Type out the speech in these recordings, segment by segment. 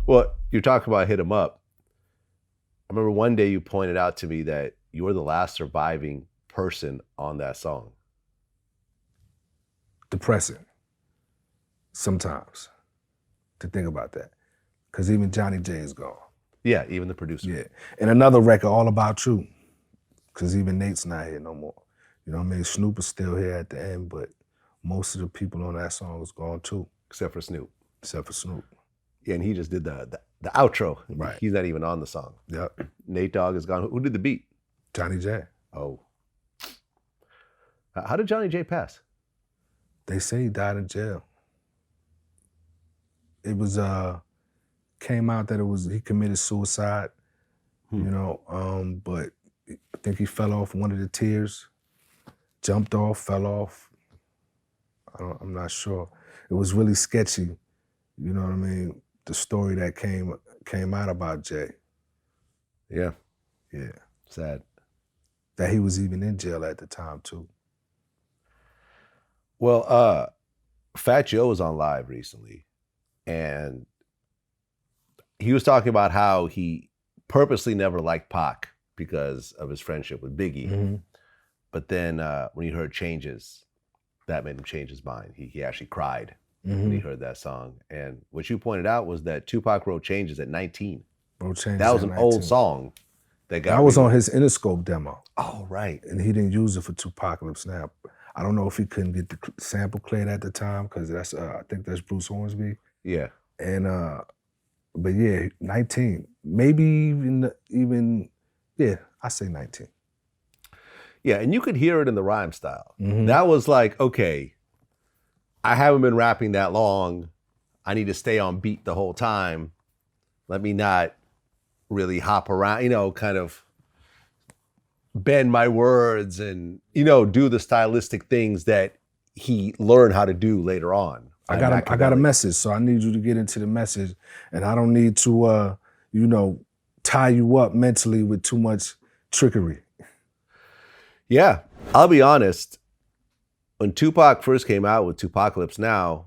Well, you're talking about Hit 'Em Up. I remember one day you pointed out to me that you were the last surviving person on that song. Depressing, sometimes, to think about that. Because even Johnny J is gone. Yeah, even the producer. Yeah. And another record, All About You, because even Nate's not here no more. You know what I mean? Snoop is still here at the end, but most of the people on that song was gone too. Except for Snoop. Except for Snoop. Yeah, and he just did the outro. Right. He's not even on the song. Yep. Nate Dogg is gone. Who did the beat? Johnny J. Oh. How did Johnny J pass? They say he died in jail. It was, came out that he committed suicide, you know, but I think he fell off one of the tiers, jumped off, fell off. I'm not sure. It was really sketchy, you know what I mean? The story that came out about Jay. Yeah. Yeah. Sad. That he was even in jail at the time too. Well, Fat Joe was on live recently, and he was talking about how he purposely never liked Pac because of his friendship with Biggie. Mm-hmm. But then when he heard Changes, that made him change his mind. He actually cried Mm-hmm. when he heard that song. And what you pointed out was that Tupac wrote Changes at 19. Wrote Changes that was at an 19. old song. That was on his Interscope demo. Oh, right. And he didn't use it for Tupacalypse Now. I don't know if he couldn't get the sample cleared at the time, because that's I think that's Bruce Hornsby. Yeah. And but yeah, 19. Maybe even yeah, I say 19. Yeah, and you could hear it in the rhyme style. Mm-hmm. That was like, okay, I haven't been rapping that long. I need to stay on beat the whole time. Let me not really hop around, you know, kind of bend my words and, you know, do the stylistic things that he learned how to do later on. I got a message, so I need you to get into the message, and I don't need to, you know, tie you up mentally with too much trickery. Yeah, I'll be honest. When Tupac first came out with Tupacalypse Now,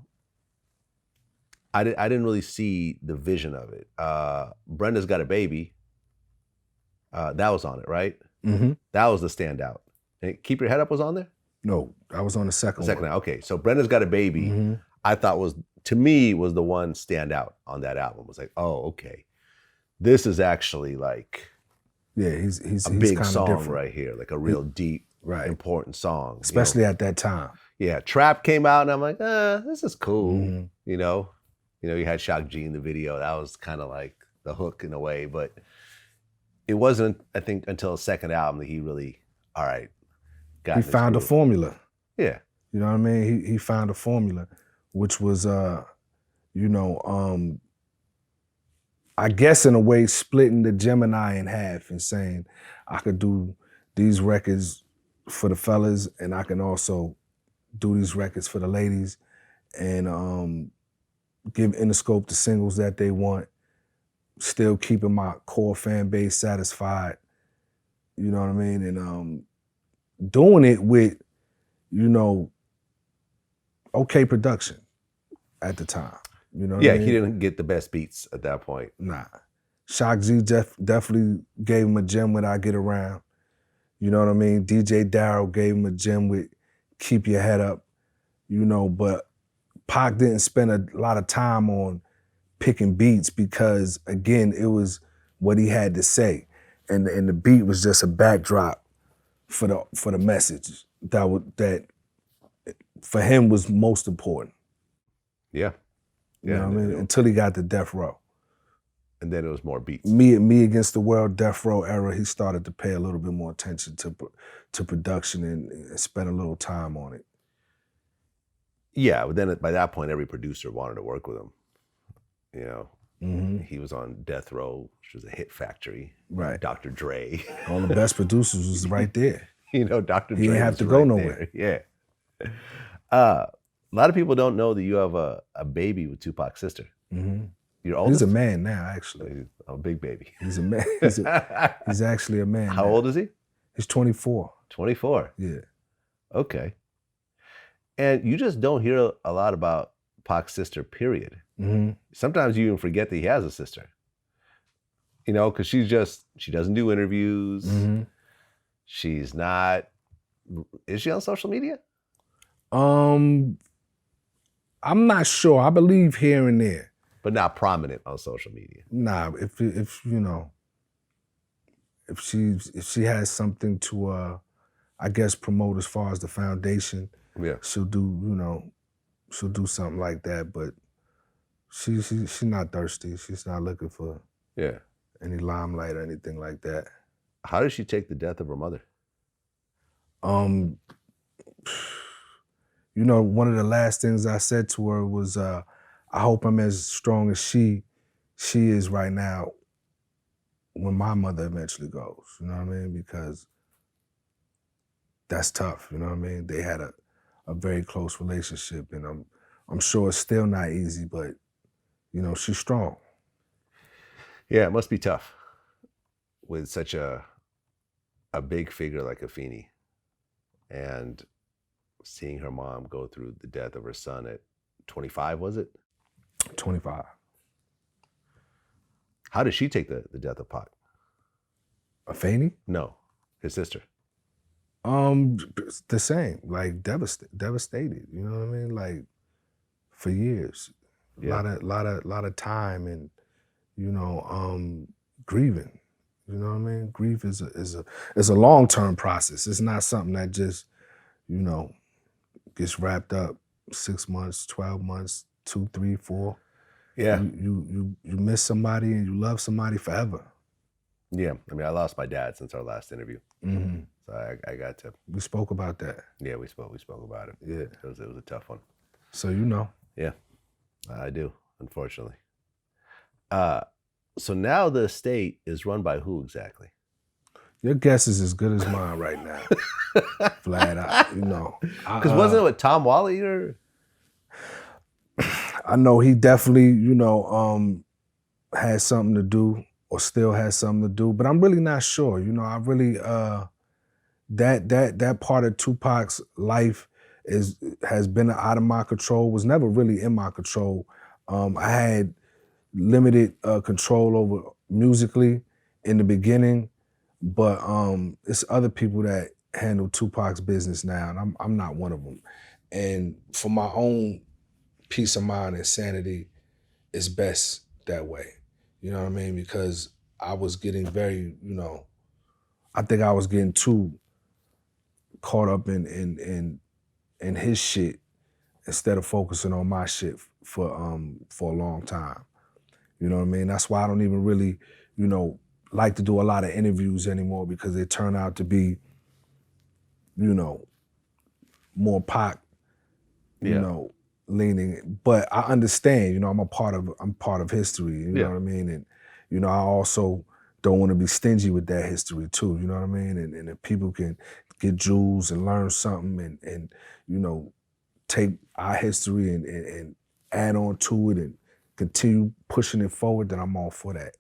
I didn't really see the vision of it. Brenda's Got a Baby, that was on it, right? Mm-hmm. That was the standout. And Keep Your Head Up was on there? No, I was on the second one. Okay, so Brenda's Got a Baby, Mm-hmm. I thought was the one standout on that album. It was like, oh, okay. This is actually like he's a big kinda song different. Right here, like a real deep, right, important song. Especially at that time. Yeah, Trap came out and I'm like, this is cool. Mm-hmm. You know, you had Shock G in the video. That was kind of like the hook in a way, but it wasn't, I think, until the second album that he really, all right, got He found a formula. Yeah. You know what I mean? He found a formula, which was, you know, I guess in a way splitting the Gemini in half and saying, I could do these records for the fellas and I can also do these records for the ladies and give Interscope the singles that they want, still keeping my core fan base satisfied, you know what I mean? And doing it with, you know, okay production at the time. You know what I mean? He didn't get the best beats at that point. Nah. Shock G definitely gave him a gem with I Get Around. You know what I mean? DJ Darryl gave him a gem with Keep Your Head Up. You know, but Pac didn't spend a lot of time on picking beats because, again, it was what he had to say. And the beat was just a backdrop for the message that for him was most important. Yeah. You know what I mean? Until he got to Death Row. And then it was more beats. Me Against the World, Death Row era, he started to pay a little bit more attention to production and spend a little time on it. Yeah, but then by that point, every producer wanted to work with him. You know, Mm-hmm. he was on Death Row, which was a hit factory. Right. Dr. Dre. All the best producers was right there. You know, Dr. Dre. He didn't have to go nowhere. There. Yeah. A lot of people don't know that you have a baby with Tupac's sister. Mm-hmm. Your oldest? He's a man now, actually. He's a big baby. He's a man. He's actually a man. How now. old is he? He's 24. 24. Yeah. Okay. And you just don't hear a lot about Pac's sister, period. Mm-hmm. Sometimes you even forget that he has a sister. You know, because she doesn't do interviews. Mm-hmm. She's not, is she on social media? I'm not sure. I believe here and there. But not prominent on social media. Nah, if you know, if she has something to I guess promote as far as the foundation, Yeah. she'll do something like that. But she's not thirsty. She's not looking for any limelight or anything like that. How did she take the death of her mother? You know, one of the last things I said to her was, I hope I'm as strong as she is right now when my mother eventually goes, you know what I mean? Because that's tough, you know what I mean? They had a very close relationship, and I'm sure it's still not easy, but, you know, she's strong. Yeah, it must be tough with such a big figure like Afeni, and seeing her mom go through the death of her son at 25, was it? 25. How did she take the death of Pac? Afeni? No, his sister. The same, like devastated, you know what I mean? Like for years, a lot of time, and you know, grieving. You know what I mean? Grief is a long-term process. It's not something that just, you know, gets wrapped up 6 months, 12 months, 2, 3, 4. Yeah. You miss somebody and you love somebody forever. Yeah. I mean, I lost my dad since our last interview. Mm-hmm. So I got to. We spoke about that. Yeah, we spoke about it. Yeah. It was a tough one. So you know. Yeah, I do, unfortunately. So now the estate is run by who exactly? Your guess is as good as mine right now. Vlad, you know. Because wasn't it with Tom Wally or? I know he definitely, you know, had something to do or still has something to do, but I'm really not sure. You know, I really that part of Tupac's life has been out of my control, was never really in my control. I had limited control over musically in the beginning, but it's other people that handle Tupac's business now, and I'm not one of them. And for my own peace of mind and sanity, it's best that way. You know what I mean? Because I was getting very, you know, I think I was getting too caught up in his shit instead of focusing on my shit for a long time. You know what I mean? That's why I don't even really, you know, like to do a lot of interviews anymore, because they turn out to be, you know, more Pac, you know, leaning. But I understand, you know, I'm part of history, you know what I mean? And, you know, I also don't want to be stingy with that history too, you know what I mean? And if people can get jewels and learn something and you know, take our history and add on to it and continue pushing it forward, then I'm all for that.